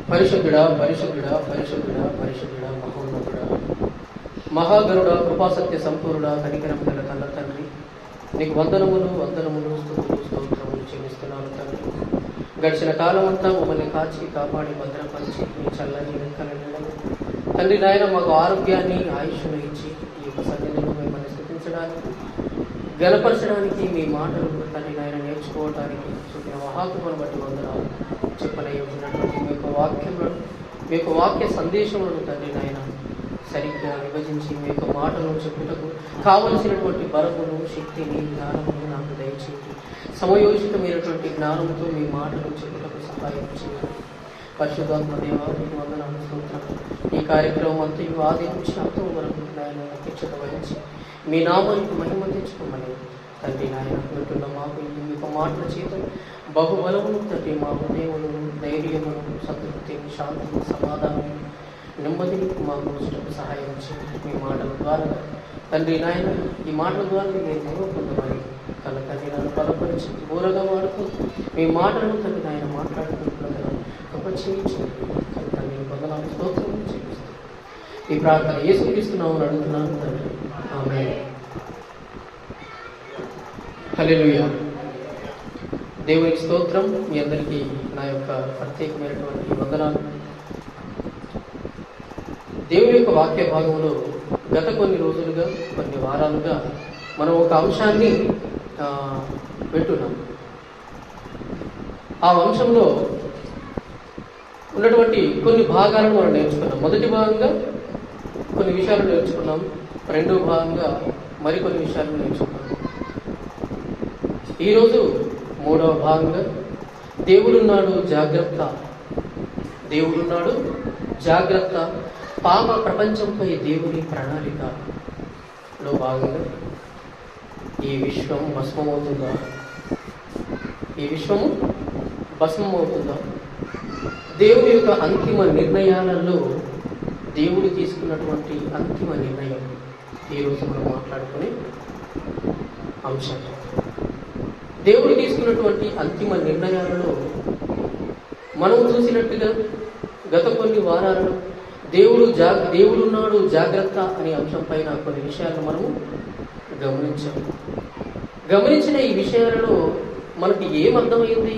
పరిశుద్ధుడా పరిశుద్ధుడా పరిశుద్ధుడా పరిశుద్ధుడా మహోన్నతుడా మహాగరుడ కృపాసత్య సంపూర్ణ కనికరం గల కన్న తండ్రి, నీకు వందనములు వందనములు స్తుతులు స్తోత్రములు చెల్లిస్తున్నాను తండ్రి. గడిచిన కాలం అంతా మమ్మల్ని కాచి కాపాడి భద్రపరిచి మీ చల్లని రెక్కల నీడలో తండ్రి నాయన మాకు ఆరోగ్యాన్ని ఆయుష్ను ఇచ్చి ఈ యొక్క సన్నిధిలో మిమ్మల్ని స్థుతించడానికి గణపరచడానికి మీ మాటలు తండ్రి నాయన నేర్చుకోవడానికి చూపిన మహాత్మను బట్టి వందనాలు. చెప్పనయ్యున్నటువంటి మీ యొక్క వాక్యములను మీ యొక్క వాక్య సందేశములను తండ్రి నాయన సరిగ్గా విభజించి మీ యొక్క మాటలను చెప్పుటకు కావలసినటువంటి బలమును శక్తిని జ్ఞానమును నాకు దయచేయండి. సమయోచితమైనటువంటి జ్ఞానంతో మీ మాటలు చెప్పుటకు సహాయం చేయాలి. పరిశుద్ధాత్మ దేవ మీకు వందనాలు స్తోత్రం. ఈ కార్యక్రమం అంతా ఆది నుంచి అంతం వరకు నాయన అధ్యక్షత వహించి మీ నామానికి మహిమ తెచ్చుకోమని తండ్రి నాయన వింటున్న మాకు మీ యొక్క మాటల చేత బహుబలమును తండ్రి మా హృదయమును ధైర్యమును సంతృప్తిని శాంతిని సమాధానం నెమ్మదిని మాకు వచ్చేటప్పుడు సహాయం చేయండి. మీ మాటల ద్వారా తండ్రి నాయన ఈ మాటల ద్వారా మీరు మరో పొందమని కళ్ళ తండ్రి నన్ను బలపరిచి ఘోరగా వాడుతూ మీ మాటలను తండ్రి నాయన మాట్లాడుకుంటున్నాను గొప్ప చేయించండి. తండ్రి వందనాలు స్తోత్రం చేయిస్తాను. ఈ ప్రార్థన యేసుక్రీస్తున్నామని అడుగుతున్నాను తండ్రి, ఆమేన్. హల్లెలూయా. దేవునికి స్తోత్రం. మీ అందరికీ నా యొక్క ప్రత్యేకమైనటువంటి వందనాలు. దేవుని యొక్క వాక్య భాగంలో గత కొన్ని రోజులుగా కొన్ని వారాలుగా మనం ఒక అంశాన్ని వింటున్నాం. ఆ అంశంలో ఉన్నటువంటి కొన్ని భాగాలను మనం నేర్చుకున్నాం. మొదటి భాగంగా కొన్ని విషయాలు నేర్చుకున్నాం. రెండో భాగంగా మరికొన్ని విషయాలు నేర్చుకున్నాం. ఈరోజు మూడవ భాగంగా దేవుడున్నాడు జాగ్రత్త, దేవుడున్నాడు జాగ్రత్త, పాప ప్రపంచంపై దేవుని ప్రణాళికలో భాగంగా ఈ విశ్వం భస్మమవుతుందా? ఈ విశ్వము భస్మమవుతుందా? దేవుని యొక్క అంతిమ నిర్ణయాలలో దేవుడు తీసుకున్నటువంటి అంతిమ నిర్ణయం ఈరోజు మనం మాట్లాడుకునే అంశం. దేవుడు తీసుకున్నటువంటి అంతిమ నిర్ణయాలలో మనం చూసినట్టుగా గత కొన్ని వారాలలో దేవుడున్నాడు జాగ్రత్త అనే అంశం పైన కొన్ని విషయాలను మనము గమనించాము. గమనించిన ఈ విషయాలలో మనకి ఏమర్థమైంది?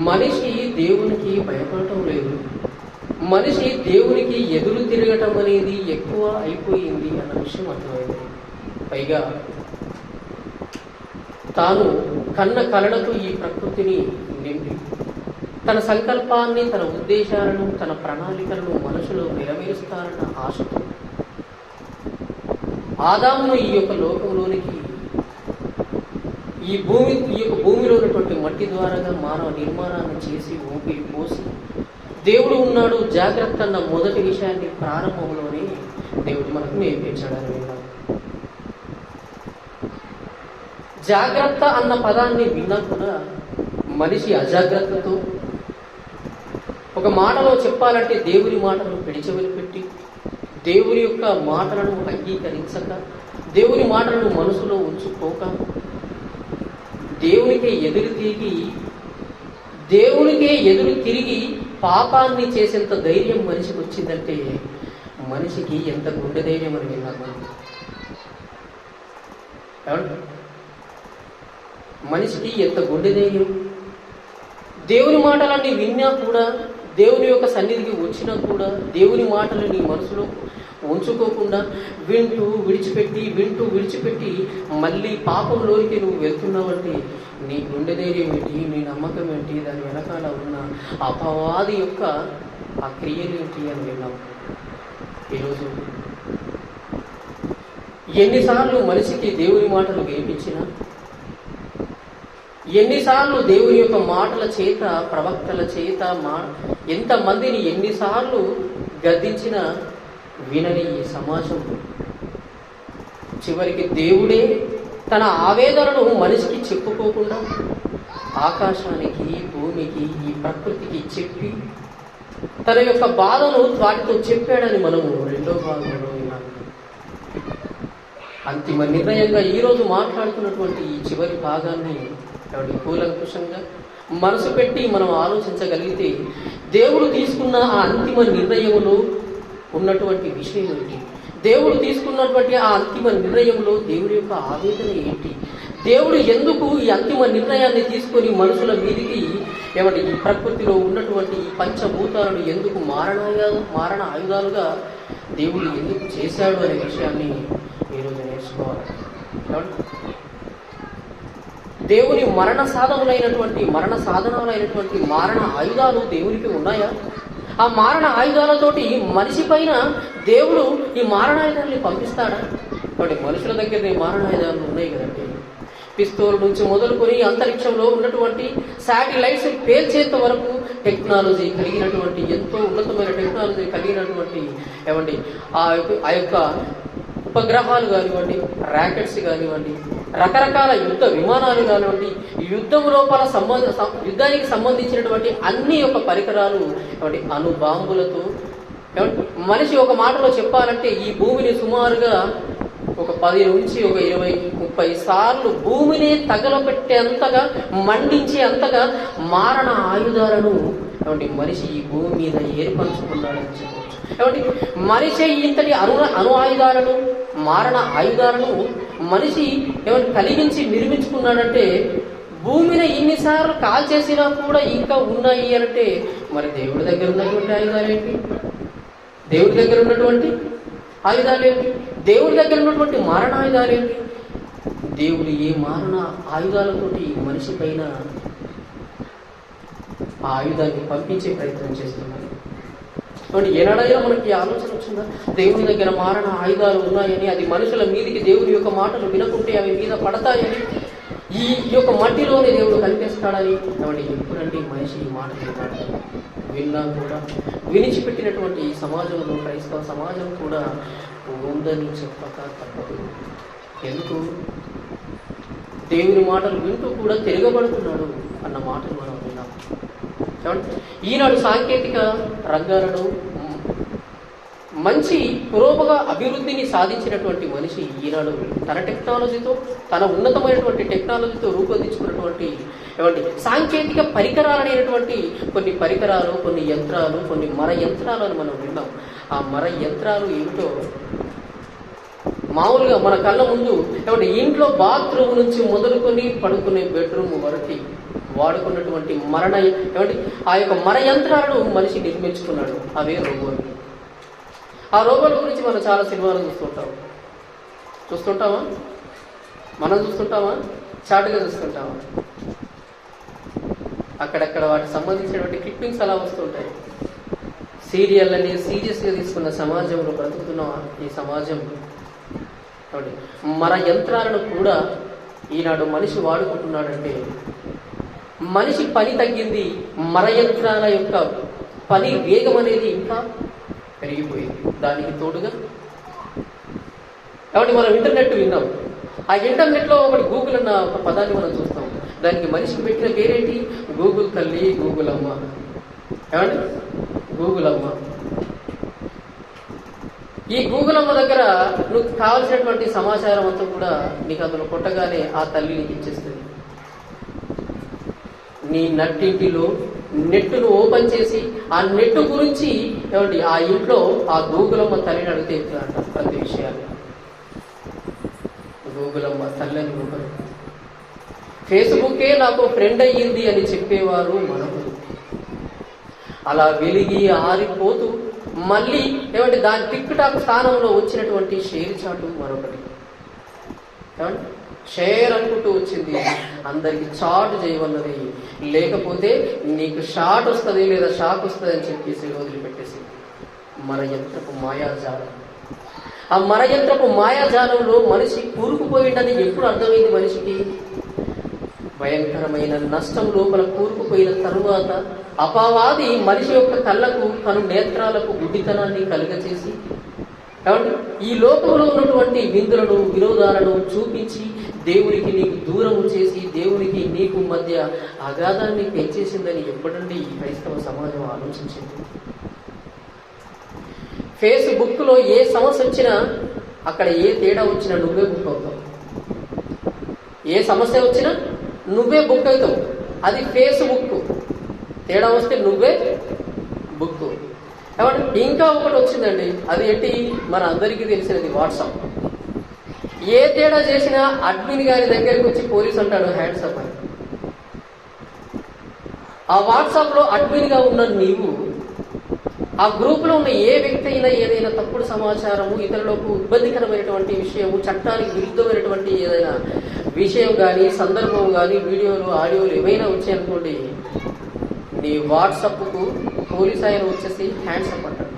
మనిషి దేవునికి భయపడటం లేదు, మనిషి దేవునికి ఎదురు తిరగటం అనేది ఎక్కువ అయిపోయింది అన్న విషయం అర్థమైంది. పైగా తాను కన్న కలలతో ఈ ప్రకృతిని నింపి తన సంకల్పాన్ని, తన ఉద్దేశాలను, తన ప్రణాళికలను మనసులో నెరవేరుస్తారన్న ఆశతో ఆదామును ఈ యొక్క లోకంలోనికి ఈ యొక్క భూమిలో ఉన్నటువంటి మట్టి ద్వారాగా మానవ నిర్మాణాన్ని చేసి ఊపిరి పోసి దేవుడు ఉన్నాడు జాగ్రత్త అన్న మొదటి విషయాన్ని ప్రారంభంలోనే దేవుడు మనకు నేర్పించాడని విన్నాం. జాగ్రత్త అన్న పదాన్ని విన్నా కూడా మనిషి అజాగ్రత్తతో, ఒక మాటలో చెప్పాలంటే దేవుని మాటలను పెడిచెవిని పెట్టి దేవుని యొక్క మాటలను అంగీకరించక, దేవుని మాటలను మనసులో ఉంచుకోక, దేవునికే ఎదురు తిరిగి పాపాన్ని చేసేంత ధైర్యం మనిషికి వచ్చిందంటే మనిషికి ఎంత గుండె ధైర్యం అని విన్నాము. మనిషికి ఎంత గుండె ధైర్యం! దేవుని మాటలన్నీ విన్నా కూడా, దేవుని యొక్క సన్నిధికి వచ్చినా కూడా దేవుని మాటలని మనసులో ఉంచుకోకుండా వింటూ విడిచిపెట్టి మళ్ళీ పాపంలోనికి నువ్వు వెళ్తున్నావంటే నీ గుండె ధైర్యం ఏంటి, నీ నమ్మకం ఏంటి, దాని వెనకాల ఉన్న అపవాది యొక్క ఆ క్రియలు ఏంటి అని విన్నాం. ఈరోజు ఎన్నిసార్లు మనిషికి దేవుని మాటలు వినిపించినా, ఎన్నిసార్లు దేవుని యొక్క మాటల చేత, ప్రవక్తల చేత ఎంతమందిని ఎన్నిసార్లు గద్దించినా వినని ఈ సమాజం చివరికి దేవుడే తన ఆవేదనను మనిషికి చెప్పుకోకుండా ఆకాశానికి, భూమికి, ఈ ప్రకృతికి చెప్పి తన యొక్క బాధను వాటితో చెప్పాడని మనము రెండో భాగంలో విన్నాం. అంతిమ నిర్ణయంగా ఈరోజు మాట్లాడుతున్నటువంటి ఈ చివరి భాగాన్ని కూలంకుషంగా మనసు పెట్టి మనం ఆలోచించగలిగితే దేవుడు తీసుకున్న ఆ అంతిమ నిర్ణయంలో ఉన్నటువంటి విషయం ఏంటి? దేవుడు తీసుకున్నటువంటి ఆ అంతిమ నిర్ణయంలో దేవుడి యొక్క ఆవేదన ఏంటి? దేవుడు ఎందుకు ఈ అంతిమ నిర్ణయాన్ని తీసుకొని మనుషుల మీదికి ఈ ప్రకృతిలో ఉన్నటువంటి ఈ పంచభూతాలను ఎందుకు మారణ ఆయుధాలుగా దేవుడు ఎందుకు చేశాడు అనే విషయాన్ని ఈరోజు నేర్చుకోవాలి. దేవుని మరణ సాధనాలైనటువంటి మారణ ఆయుధాలు దేవునికి ఉన్నాయా? ఆ మారణ ఆయుధాలతోటి మనిషి పైన దేవుడు ఈ మారణాయుధాన్ని పంపిస్తాడా? కాబట్టి మనుషుల దగ్గరనే మారణాయుధాలు ఉన్నాయి కదండి. పిస్తోల్ నుంచి మొదలుకొని అంతరిక్షంలో ఉన్నటువంటి శాటిలైట్స్ పేల్చేంత వరకు టెక్నాలజీ కలిగినటువంటి, ఎంతో ఉన్నతమైన టెక్నాలజీ కలిగినటువంటి ఆ యొక్క ఉపగ్రహాలు కానివ్వండి, ర్యాకెట్స్ కానివ్వండి, రకరకాల యుద్ధ విమానాలు కానివ్వండి, యుద్ధం లోపల యుద్ధానికి సంబంధించినటువంటి అన్ని యొక్క పరికరాలు అణుబాంబులతో మనిషి ఒక మాటలో చెప్పాలంటే ఈ భూమిని సుమారుగా ఒక 10 నుంచి 20-30 సార్లు భూమిని తగలబెట్టేంతగా, మండించే అంతగా మారణ ఆయుధాలను మనిషి ఈ భూమి మీద ఏర్పరచుకున్నాడని చెప్పవచ్చు. మనిషి ఇంతటి అణు ఆయుధాలను, మారణ ఆయుధాలను మనిషి కలిగించి నిర్మించుకున్నాడంటే, భూమిని ఇన్నిసార్లు కాల్ చేసినా కూడా ఇంకా ఉన్నాయి అంటే మరి దేవుడి దగ్గర ఉన్నటువంటి ఆయుధాలు ఏంటి? దేవుడి దగ్గర ఉన్నటువంటి ఆయుధాలు ఏంటి? దేవుడి దగ్గర ఉన్నటువంటి మారణాయుధాలు ఏంటి? దేవుడు ఏ మారణ ఆయుధాలతోటి మనిషి పైన ఆ ఆయుధాన్ని పంపించే ప్రయత్నం చేస్తున్నాడు. ఏనాడైనా మనకి ఆలోచన వచ్చిందా దేవుని దగ్గర మారణ ఆయుధాలు ఉన్నాయని, అది మనుషుల మీదికి దేవుని యొక్క మాటలు వినకుంటే అవి మీద పడతాయని, ఈ యొక్క మట్టిలోనే దేవుడు కనిపిస్తాడని ఎప్పుడంటే మనిషి ఈ మాట విన్నా కూడా వినిచిపెట్టినటువంటి ఈ సమాజంలో, క్రైస్తవ సమాజం కూడా ఉందని చెప్పక తప్పదు. ఎందుకు? దేవుని మాటలు వింటూ కూడా తిరగబడుతున్నాడు అన్న మాటలు మనం విన్నాం. ఈనాడు సాంకేతిక రంగాలను మంచి పురోగతిగా అభివృద్ధిని సాధించినటువంటి మనిషి ఈనాడు తన టెక్నాలజీతో, తన ఉన్నతమైనటువంటి టెక్నాలజీతో రూపొందించుకున్నటువంటి సాంకేతిక పరికరాలనేటువంటి కొన్ని పరికరాలు, కొన్ని యంత్రాలు, కొన్ని మర యంత్రాలను మనం విన్నాం. ఆ మర యంత్రాలు ఏమిటో మామూలుగా మన కళ్ళ ముందు ఇంట్లో బాత్రూమ్ నుంచి మొదలుకొని పడుకునే బెడ్రూమ్ వరకు వాడుకున్నటువంటి ఆ యొక్క మర యంత్రాలను మనిషి నిర్మించుకున్నాడు. అవే రోబోలు. ఆ రోబోల గురించి మనం చాలా సినిమాలు చూస్తుంటామా? మనం చూస్తుంటామా? చాటుగా చూస్తుంటామా? అక్కడక్కడ వాటికి సంబంధించినటువంటి క్లిప్పింగ్స్ అలా వస్తుంటాయి. సీరియళ్ళని సీరియస్గా తీసుకున్న సమాజంలో బ్రతుకుతున్నావా? ఈ సమాజం మర యంత్రాలను కూడా ఈనాడు మనిషి వాడుకుంటున్నాడంటే మనిషి పని తగ్గింది, మర యంత్రాల యొక్క పని వేగం అనేది ఇంకా పెరిగిపోయింది. దానికి తోడుగా మనం ఇంటర్నెట్ విన్నాం. ఆ ఇంటర్నెట్లో ఒకటి గూగుల్ అన్న ఒక పదాన్ని మనం చూస్తాం. దానికి మనిషికి పెట్టిన పేరేంటి? గూగుల్ తల్లి, గూగుల్ అమ్మ. గూగుల్ అమ్మ. ఈ గూగుల్ అమ్మ దగ్గర నువ్వు కావలసినటువంటి సమాచారం అంతా కూడా నీకు అందులో కొట్టగానే ఆ తల్లి నీకు ఇచ్చేస్తుంది. నీ నట్టింటిలో నెట్టును ఓపెన్ చేసి ఆ నెట్ గురించి ఆ ఇంట్లో ఆ గూగుల్ అమ్మ తల్లిని అడిగితే అంట ప్రతి విషయాలు. గూగుల్ అమ్మ తల్లిని ఒకరు. ఫేస్బుకే నాకు ఫ్రెండ్ అయ్యింది అని చెప్పేవారు మనకు. అలా వెలిగి ఆరిపోతూ మళ్ళీ దాని టిక్ టాక్ స్థానంలో వచ్చినటువంటి షేర్ చాటు మరొకటి. షేర్ అనుకుంటూ వచ్చింది, అందరికి చాట్ చేయవన్నది, లేకపోతే నీకు షాట్ వస్తుంది లేదా షాక్ వస్తుంది అని చెప్పేసి వదిలిపెట్టేసి మర యంత్రపు మాయాజాలం. ఆ మర యంత్రపు మాయాజాలంలో మనిషి కూరుకుపోయిందని ఎప్పుడు అర్థమైంది మనిషికి? భయంకరమైన నష్టం లోపల కూరుకుపోయిన తరువాత అపవాది మనిషి యొక్క కళ్ళకు, కను నేత్రాలకు గుడ్డితనాన్ని కలుగచేసి ఈ లోకంలో ఉన్నటువంటి విందులను, వినోదాలను చూపించి దేవునికి నీకు దూరము చేసి దేవునికి నీకు మధ్య అగాధాన్ని పెంచేసిందని ఎప్పుడండి ఈ క్రైస్తవ సమాజం ఆలోచించింది? ఫేస్బుక్లో ఏ సమస్య వచ్చినా, అక్కడ ఏ తేడా వచ్చినా నువ్వే బుక్ అవుతావు. ఏ సమస్య వచ్చినా నువ్వే బుక్ అవుతావు. అది ఫేస్బుక్. తేడా వస్తే నువ్వే బుక్. కాబట్టి ఇంకా ఒకటి వచ్చిందండి, అది ఏంటి మన అందరికీ తెలిసినది వాట్సాప్. ఏ తేడా చేసినా అడ్మిన్ గారి దగ్గరికి వచ్చి పోలీస్ అంటాడు హ్యాండ్సప్ అని. ఆ వాట్సాప్లో అడ్మిన్గా ఉన్న నీవు ఆ గ్రూపులో ఉన్న ఏ వ్యక్తి అయినా ఏదైనా తప్పుడు సమాచారము, ఇతరులకు ఇబ్బందికరమైనటువంటి విషయము, చట్టానికి విరుద్ధమైనటువంటి ఏదైనా విషయం కానీ, సందర్భం కానీ, వీడియోలు, ఆడియోలు ఏవైనా వచ్చాయనుకోండి, నీ వాట్సాప్కు పోలీస్ ఆయన వచ్చేసి హ్యాండ్సప్ అంటాడు.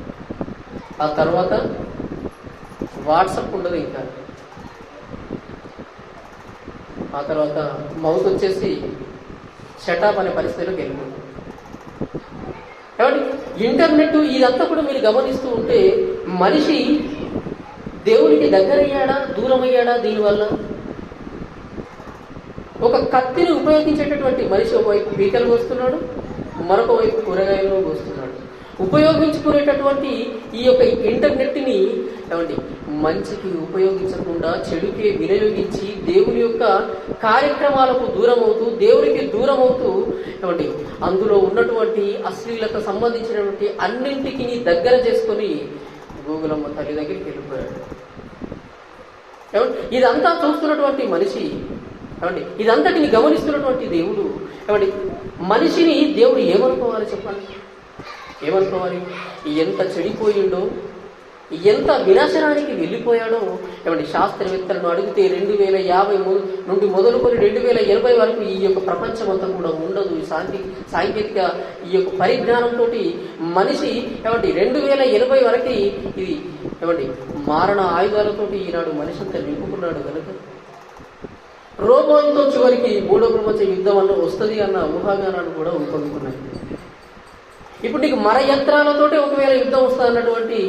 ఆ తర్వాత వాట్సాప్ ఉండదు. ఇంకా ఆ తర్వాత మౌత్ వచ్చేసి షటాప్ అనే పరిస్థితిలోకి వెళ్ళిపోతుంది. కాబట్టి ఇంటర్నెట్ ఇదంతా కూడా మీరు గమనిస్తూ ఉంటే మనిషి దేవునికి దగ్గరయ్యాడా, దూరమయ్యాడా? దీనివల్ల ఒక కత్తిని ఉపయోగించేటటువంటి మనిషి ఒకవైపు పీకలు వస్తున్నాడు, మరొక వైపు కూరగాయలను వస్తున్నాడు. ఉపయోగించుకునేటటువంటి ఈ యొక్క ఇంటర్నెట్ని ఏమండి మంచికి ఉపయోగించకుండా చెడుకే వినియోగించి దేవుని యొక్క కార్యక్రమాలకు దూరమవుతూ, దేవునికి దూరమవుతూ ఏమండి అందులో ఉన్నటువంటి అశ్లీలత సంబంధించినటువంటి అన్నింటికి దగ్గర చేసుకొని గూగులమ్మ తల్లి దగ్గరికి వెళ్ళిపోయాడు. ఏమండి ఇదంతా చూస్తున్నటువంటి మనిషి, ఏమండి ఇదంతటిని గమనిస్తున్నటువంటి దేవుడు, ఏమండి మనిషిని దేవుడు ఏమనుకోవాలి చెప్పండి? ఏమనుకోవాలి? ఎంత చెడిపోయిండో, ఎంత వినాశనానికి వెళ్ళిపోయాడో. ఏమంటే శాస్త్రవేత్తలను అడిగితే 2050 నుండి మొదలుకొని 2080 వరకు ఈ యొక్క ప్రపంచం అంతా కూడా ఉండదు. సాంకేతిక ఈ యొక్క పరిజ్ఞానంతో మనిషి ఏమంటే 2080 వరకు ఇది ఏమండి మారణ ఆయుధాలతోటి ఈనాడు మనిషి అంతా నింపుకున్నాడు కనుక రోబోతో చివరికి మూడో ప్రపంచ యుద్ధం అన్న వస్తుంది అన్న ఊహాగానాలు కూడా ఉపయోగిస్తున్నాయి. ఇప్పుడు నీకు మర యంత్రాలతోటి ఒకవేళ యుద్ధం వస్తుంది అన్నటువంటి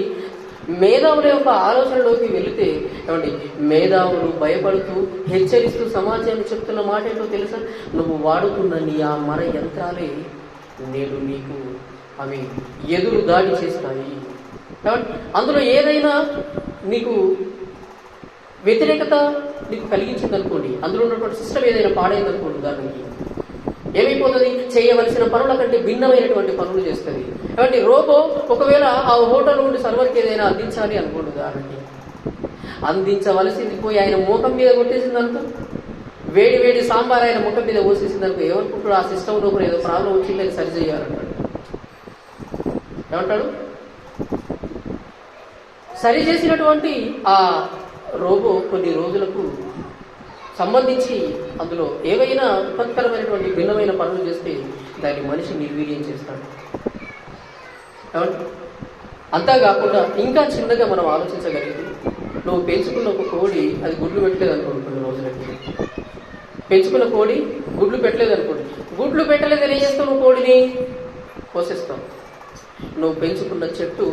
మేధావుల యొక్క ఆలోచనలోకి వెళితే ఏమండి మేధావులు భయపడుతూ హెచ్చరిస్తూ సమాజాన్ని చెప్తున్న మాట ఏంటో తెలుసా? నువ్వు వాడుతున్న నీ ఆ మర యంత్రాలే నేడు నీకు అవి ఎదురు దాడి చేస్తాయి. కాబట్టి అందులో ఏదైనా నీకు వ్యతిరేకత నీకు కలిగించిందనుకోండి, అందులో ఉన్నటువంటి సిస్టమ్ ఏదైనా పాడైందనుకోండి, దానికి ఏమైపోతుంది? చేయవలసిన పనుల కంటే భిన్నమైనటువంటి పనులు చేస్తుంది. కాబట్టి రోబో ఒకవేళ ఆ హోటల్ నుండి సర్వర్కి ఏదైనా అందించాలి అనుకోండి, దానికి అందించవలసింది పోయి ఆయన ముఖం మీద కొట్టేసింది అనుకో, వేడి వేడి సాంబార్ ఆయన ముఖం మీద పోసేసింది అనుకో, ఏమనుకుంటాడు? ఆ సిస్టమ్ లోపల ఏదో ప్రాబ్లం వచ్చింది, అది సరి చేయాలంటాడు. ఏమంటాడు? సరి చేసినటువంటి ఆ రోబో కొన్ని రోజులకు సంబంధించి అందులో ఏవైనా విపత్కరమైనటువంటి భిన్నమైన పనులు చేస్తే దాన్ని మనిషి నిర్వీర్యం చేస్తాడు. అంతేకాకుండా ఇంకా చిన్నగా మనం ఆలోచించగలిగితే, నువ్వు పెంచుకున్న ఒక కోడి అది గుడ్లు పెట్టలేదు అనుకోండి, కొన్ని రోజులకి పెంచుకున్న కోడి గుడ్లు పెట్టలేదు అనుకోండి, గుడ్లు పెట్టలేదని ఏం చేస్తావు? నువ్వు కోడిని పోషిస్తావు. నువ్వు పెంచుకున్న చెట్టు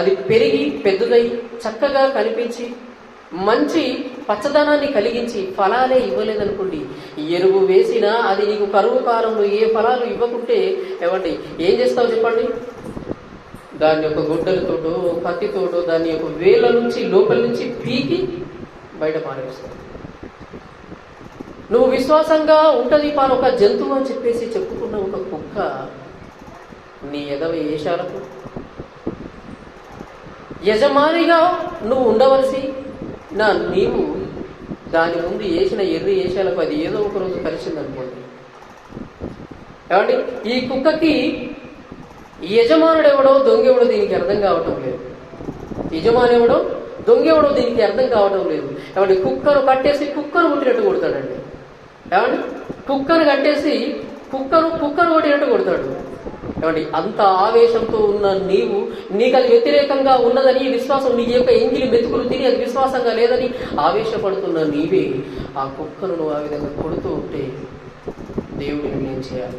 అది పెరిగి పెద్దదై చక్కగా కనిపించి మంచి పచ్చదనాన్ని కలిగించి ఫలాలే ఇవ్వలేదనుకోండి, ఎరువు వేసినా అది నీకు కరువు కాలంలో ఏ ఫలాలు ఇవ్వకుంటే ఏమండి ఏం చేస్తావు చెప్పండి? దాని యొక్క గుడ్డలతోటో కత్తితోటో దాని యొక్క వేళ్ళ నుంచి లోపల నుంచి పీకి బయట పారేస్తావు. నువ్వు విశ్వాసంగా ఉంటది పాను ఒక జంతువు అని చెప్పేసి చెప్పుకున్న ఒక కుక్క నీ ఎదవ ఏషాలకు యజమానిగా నువ్వు ఉండవలసి నీవు దాని ముందు వేసిన ఎర్రి ఏషాలకు అది ఏదో ఒక రోజు కలిసింది అనుకోండి. ఏమండి ఈ కుక్కకి యజమానుడెవడో దొంగెవడో దీనికి అర్థం కావటం లేదు. యజమానెవడో దొంగెవడో దీనికి అర్థం కావటం లేదు. ఏమండి కుక్కను కట్టేసి కుక్కను కొట్టినట్టు కొడతాడండి. ఏమండి కుక్కను కట్టేసి కుక్కను కొట్టినట్టు కొడతాడు. ఏమండి అంత ఆవేశంతో ఉన్న నీకు అది వ్యతిరేకంగా ఉన్నదని విశ్వాసం, నీ యొక్క ఎంగిలి మెతుకులు తిని అది విశ్వాసంగా లేదని ఆవేశపడుతున్న నీవే ఆ కుక్కను నువ్వు ఆ విధంగా కొడుతూ ఉంటే దేవుడిని ఏం చేయాలి?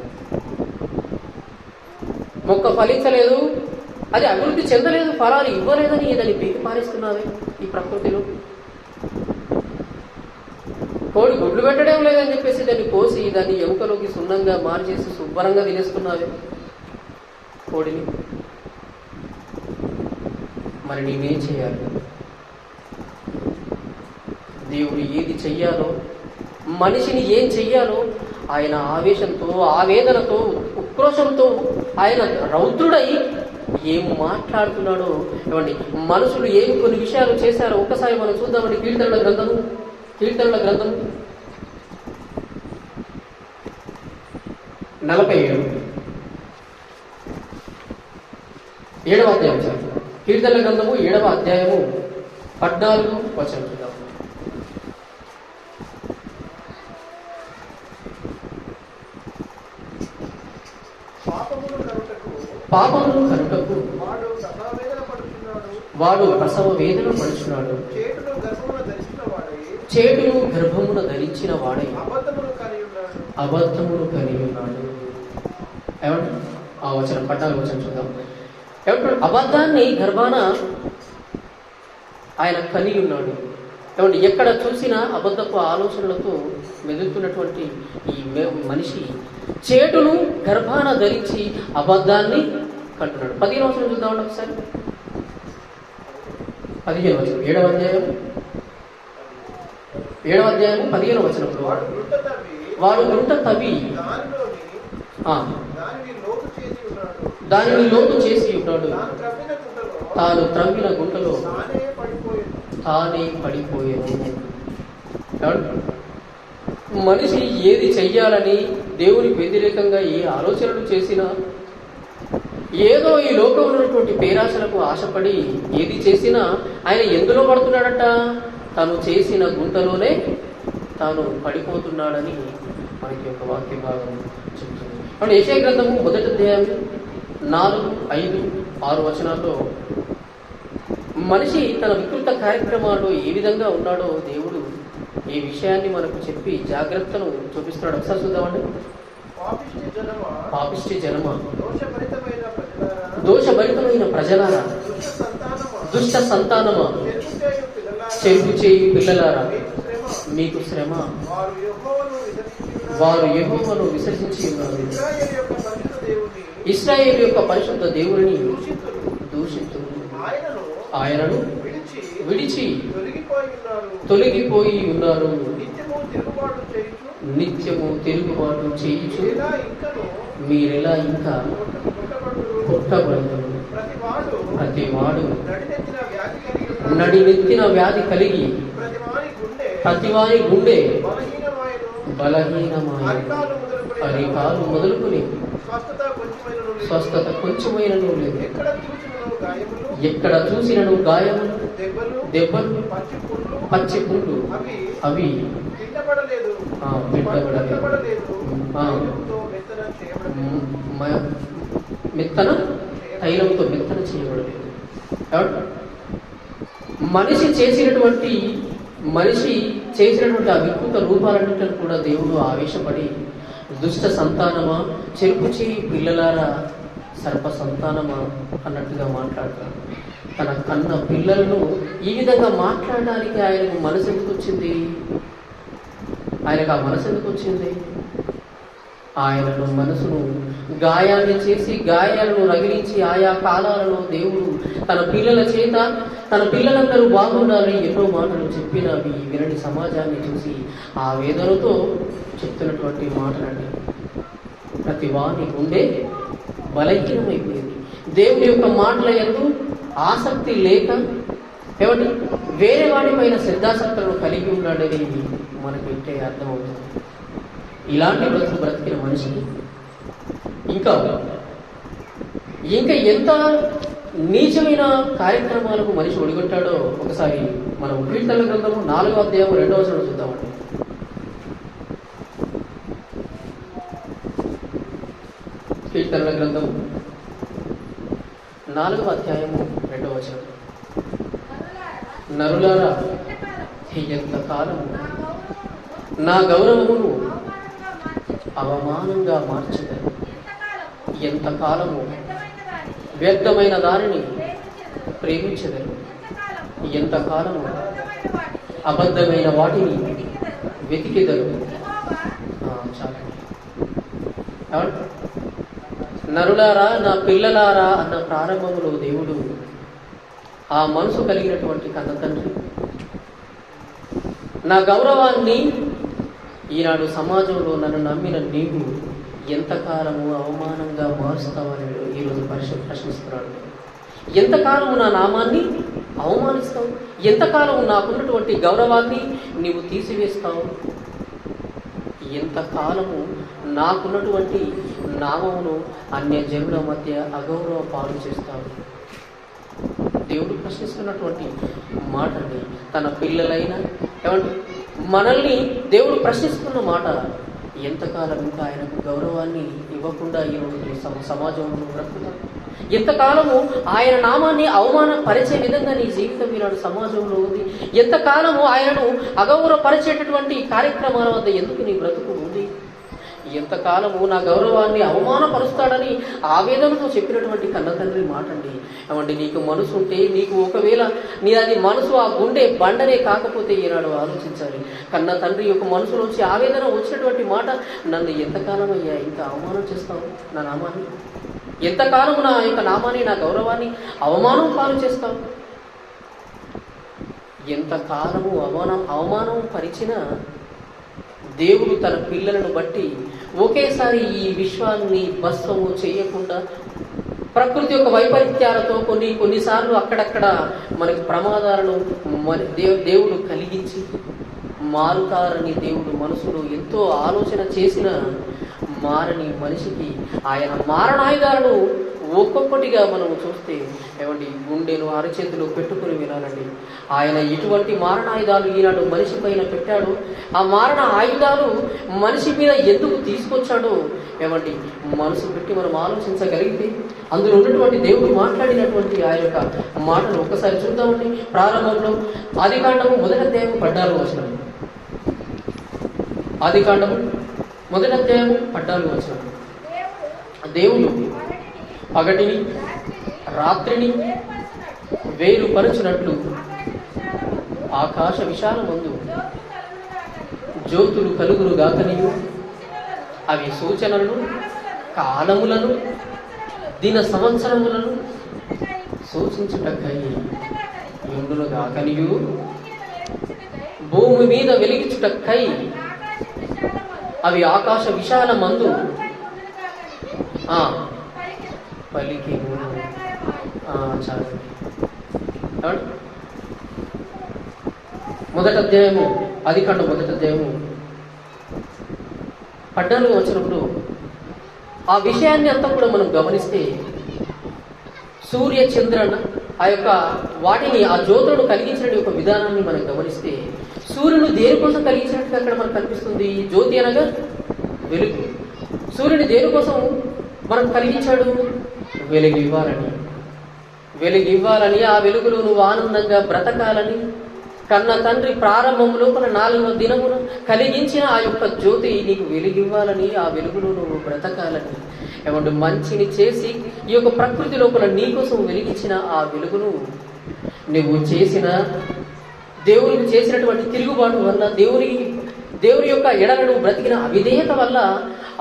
మొక్క ఫలించలేదు, అది అభివృద్ధి చెందలేదు, ఫలాలు ఇవ్వలేదని దాన్ని పీకి పారేస్తున్నావే ఈ ప్రకృతిలో. కోడి గుడ్లు పెట్టడం లేదని చెప్పేసి దాన్ని కోసి దాన్ని ఎముకలోకి సున్నంగా మార్చేసి శుభ్రంగా తినేస్తున్నావే కోడిని. మరి నేనేం చేయాలి? దేవుడు ఏది చెయ్యాలో, మనిషిని ఏం చెయ్యాలో ఆయన ఆవేశంతో దుఃఖంతో, ఆవేదనతో, ఉక్రోషంతో ఆయన రౌద్రుడై ఏం మాట్లాడుతున్నాడో ఏమండి, మనుషులు ఏమి కొన్ని విషయాలు చేశారో ఒకసారి మనం చూద్దామండి. కీర్తనల గ్రంథము 47 7వ అధ్యాయం సార్. కీర్తనల గ్రంథము 7వ అధ్యాయము 14 వచనం చూద్దాం. పాపమును కనుటకు వాడు ప్రసవ వేదన పడుచున్నాడు, చేటును గర్భమున ధరించిన వాడై అబద్ధమును కని ఉన్నాడు. ఏమంటే ఆ వచనం 14వ వచనం చూద్దాం. ఏమంటాడు? అబద్ధాన్ని గర్భాన ఆయన కని ఉన్నాడు. ఏమంటే ఎక్కడ చూసినా అబద్ధపు ఆలోచనలతో మెదులుతున్నటువంటి ఈ మనిషి చేటును గర్భాన ధరించి అబద్ధాన్ని కంటున్నాడు. 15వ వచనం చూద్దామండి ఒకసారి. 15వ వచనం 7వ అధ్యాయం 15వ వచనంలో వాడు గుంట తవ్వి దానిని లోతు చేసి ఉన్నాడు, తాను త్రవ్విన గుంటలో తానే పడిపోయాను. మనిషి ఏది చెయ్యాలని దేవునికి వ్యతిరేకంగా ఏ ఆలోచనలు చేసినా, ఏదో ఈ లోకంలో ఉన్నటువంటి పేరాశలకు ఆశపడి ఏది చేసినా ఆయన ఎందులో పడుతున్నాడట? తను చేసిన గుంటలోనే తాను పడిపోతున్నాడని మనకి ఒక వాక్య భాగం చెప్తుంది. అంటే యెషయా గ్రంథము 1వ అధ్యాయం 4, 5, 6 వచనాల్లో మనిషి తన వికృత కార్యక్రమాల్లో ఏ విధంగా ఉన్నాడో దేవుడు ఈ విషయాన్ని మనకు చెప్పి జాగ్రత్తను చూపిస్తున్నాడు. ఒకసారి చూద్దామండి. పాపిష్టి జనమ, దోషభరితమైన ప్రజలారా, దుష్ట సంతానమా, చెరుపు చేయి పిల్లలారా, మీకు శ్రమ, వారు యెహోవాను విసర్జించి ఉన్నారు, ఇశ్రాయేలు యొక్క పరిశుద్ధ దేవుని దూషింతురు, ఆయనను విడిచి తొలగిపోయి ఉన్నారు, నిత్యము తిరుగుబాటు చేయుచు మీరెలా ఇంకా పుట్టబడతారు. ప్రతివాడు నడినెత్తిన వ్యాధి కలిగి ప్రతివాని గుండె బలహీనమైన అరికాలు మొదలుకొని స్వస్థత కొంచెమైనను లేదు. ఎక్కడ చూసినను గాయములు, దెబ్బలు, పచ్చి పుండ్లు అవి మెత్తన తైలంతో మెత్తన చేయబడలేదు. మనిషి చేసినటువంటి ఆ వికృత రూపాలన్నింటిని కూడా దేవుడు ఆవేశపడి, దుష్ట సంతానమా, చెరుపు చేయి పిల్లలారా, సర్ప సంతానమా అన్నట్టుగా మాట్లాడతారు. తన కన్న పిల్లలను ఈ విధంగా మాట్లాడడానికి ఆయనకు మనసు ఎందుకు వచ్చింది? ఆయనకు ఆ మనసు ఎందుకు వచ్చింది? ఆయనను మనసును గాయాన్ని చేసి, గాయాలను రగిలించి, ఆయా కాలాలలో దేవుడు తన పిల్లల చేత తన పిల్లలందరూ బాగుండాలని ఎన్నో మాటలు చెప్పినవి వినని సమాజాన్ని చూసి ఆ వేదనతో చెప్తున్నటువంటి మాటలండి. ప్రతి వాని గుండె బలహీనమైపోయింది. దేవుడి యొక్క మాటల యందు ఆసక్తి లేక ఏమండి వేరే వాడిపైన శ్రద్ధాసక్తులను కలిగి ఉన్నాడని మనకి ఇంటే అర్థమవుతుంది. ఇలాంటి బ్రతికిన మనిషికి ఇంకా ఎంత నీచమైన కార్యక్రమాలకు మనిషి ఒడిగొట్టాడో ఒకసారి మనం కీర్తనల గ్రంథము 4వ అధ్యాయం 2వ వచనం చూద్దామండి. కీర్తనల గ్రంథం 4వ అధ్యాయము 2వ వచనం. నరులారా, ఎంత కాలము నా గౌరవమును అవమానంగా మార్చగలరు, ఎంత కాలము వ్యర్థమైన దానిని ప్రేమించగలరు, ఎంత కాలము అబద్ధమైన వాటిని వెతికెదరు. చాలు. నరులారా, నా పిల్లలారా అన్న ప్రారంభంలో దేవుడు ఆ మనసు కలిగినటువంటి కన్న తండ్రి నా గౌరవాన్ని ఈనాడు సమాజంలో నన్ను నమ్మిన నీవు ఎంతకాలము అవమానంగా మారుస్తావని ఈరోజు ప్రశ్నిస్తున్నాడు. ఎంతకాలము నా నామాన్ని అవమానిస్తావు? ఎంతకాలము నాకున్నటువంటి గౌరవాన్ని నీవు తీసివేస్తావు? ఎంతకాలము నాకున్నటువంటి నామమును అన్యజనుల మధ్య అగౌరవ పాలు చేస్తావు? దేవుడు ప్రశ్నిస్తున్నటువంటి మాటని తన పిల్లలైనా ఏమంటే మనల్ని దేవుడు ప్రశ్నిస్తున్న మాట. ఎంతకాలం ఇంకా ఆయనకు గౌరవాన్ని ఇవ్వకుండా ఈరోజు సమాజంలో బ్రతుకుతాం? ఎంతకాలము ఆయన నామాన్ని అవమానపరిచే విధంగా నీ జీవితం ఈనాడు సమాజంలో ఉంది? ఎంతకాలము ఆయనను అగౌరవపరిచేటటువంటి కార్యక్రమాల వద్ద ఎందుకు నీ బ్రతుకు ఉంది? ఎంతకాలము నా గౌరవాన్ని అవమానపరుస్తాడని ఆవేదనతో చెప్పినటువంటి కన్న తండ్రి మాటండి. ఏమంటే నీకు మనసు ఉంటే, నీకు ఒకవేళ నీ అది మనసు ఆ గుండె బండనే కాకపోతే ఈనాడు ఆలోచించాలి. కన్న తండ్రి యొక్క మనసులోంచి ఆవేదన వచ్చినటువంటి మాట, నన్ను ఎంతకాలం అయ్యా ఇంకా అవమానం చేస్తావు నా నామాన్ని? ఎంతకాలము నా యొక్క నామాన్ని, నా గౌరవాన్ని అవమానం పాలు చేస్తావు? ఎంతకాలము అవమానం పరిచినా దేవుడు తన పిల్లలను బట్టి ఒకేసారి ఈ విశ్వాన్ని భస్మము చేయకుండా ప్రకృతి యొక్క వైపరీత్యాలతో కొన్నిసార్లు అక్కడక్కడ మనకి ప్రమాదాలను దేవుడు కలిగించి మారుతారని దేవుడు మనసులో ఎంతో ఆలోచన చేసిన మారని మనిషికి ఆయన మారణాయుధాలను ఒక్కొక్కటిగా మనము చూస్తే ఏమండి గుండెను అరచేతిలో పెట్టుకుని వినాలండి. ఆయన ఇటువంటి మారణాయుధాలు ఈనాడు మనిషి పైన పెట్టాడు. ఆ మారణ ఆయుధాలు మనిషి మీద ఎందుకు తీసుకొచ్చాడో ఏమండి మనసు పెట్టి మనం ఆలోచించగలిగితే అందులో ఉన్నటువంటి దేవుడు మాట్లాడినటువంటి ఆ యొక్క మాటలు ఒకసారి చూద్దామండి. ప్రారంభంలో ఆదికాండము 1వ అధ్యాయం 14వ వచనం. ఆదికాండము 1వ అధ్యాయం 14వ వచనం. దేవుడు పగటిని రాత్రిని వేరుపరచినట్లు ఆకాశ విశాలమందు జ్యోతులు కలుగురు గాకనియు అవి సూచనలను కాలములను దిన సంవత్సరములను సూచించుటకై యుండును గాకనియు భూమి మీద వెలిగించుటకై అవి ఆకాశ విశాలమందు పలికి చాలు. 1వ అధ్యాయము ఆదికాండం 1వ అధ్యాయము 14వ వచనంలో ఆ విషయాన్ని అంతా కూడా మనం గమనిస్తే సూర్య చంద్రన ఆ యొక్క వాటిని ఆ జ్యోతులను కలిగించిన యొక్క విధానాన్ని మనం గమనిస్తే సూర్యుని దేనికోసం కలిగించినట్టుగా అక్కడ మనకు కనిపిస్తుంది. జ్యోతి అనగా వెలుగు. సూర్యుని దేనికోసం మనం కలిగించాడు? వెలుగివ్వాలని ఆ వెలుగులో నువ్వు ఆనందంగా బ్రతకాలని కన్న తండ్రి ప్రారంభంలో 4వ దినమున కలిగించిన ఆ యొక్క జ్యోతి నీకు వెలుగివ్వాలని, ఆ వెలుగులో నువ్వు బ్రతకాలని ఏమంటే మంచిని చేసి ఈ యొక్క ప్రకృతి లోపల నీకోసం వెలిగించిన ఆ వెలుగును నువ్వు చేసిన దేవునికి చేసినటువంటి తిరుగుబాటు వల్ల దేవుని యొక్క ఎడలను బ్రతికిన అవిధేయత వల్ల